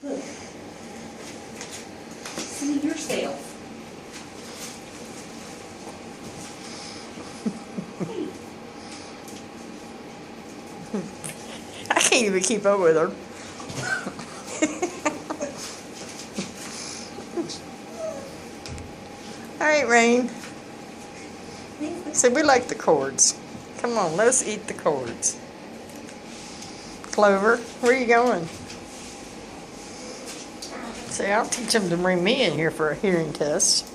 Look. See yourself. I can't even keep up with her. All right, Rain. See, we like the cords. Come on, let's eat the cords. Clover, where are you going? See, I'll teach them to bring me in here for a hearing test.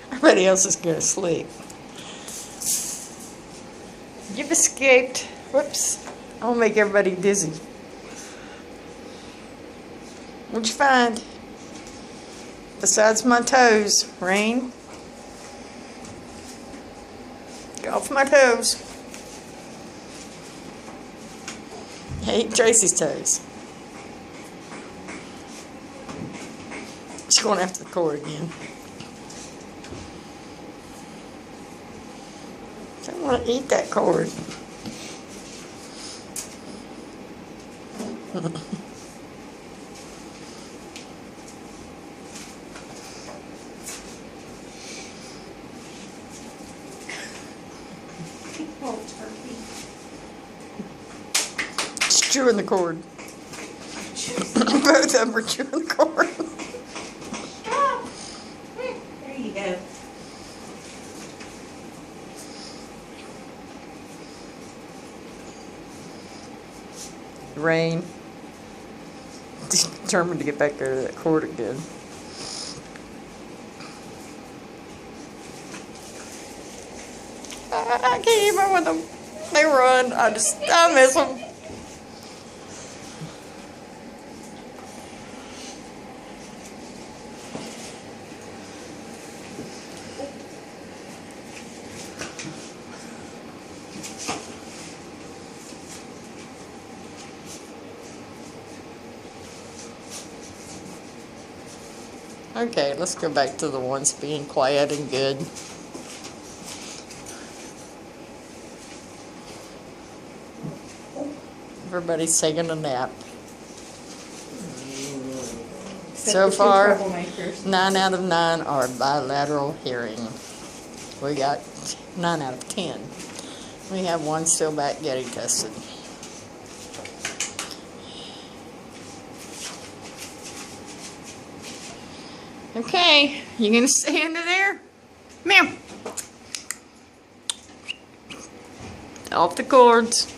Everybody else is going to sleep. You've escaped. Whoops. I'll make everybody dizzy. What'd you find? Besides my toes, Rain. Get off my toes. I ate Tracy's toes. She's going after the cord again. I don't want to eat that cord. Oh, turkey. It's chewing the cord. Both of them are chewing the cord. Stop. There you go. Rain. Determined to get back there to that cord again. I can't keep up with them. They run. I miss them. Okay, let's go back to the ones being quiet and good. Everybody's taking a nap. So far, 9 out of 9 are bilateral hearing. We got 9 out of 10. We have one still back getting tested. Okay, you gonna stay under there? Meow. Off the cords.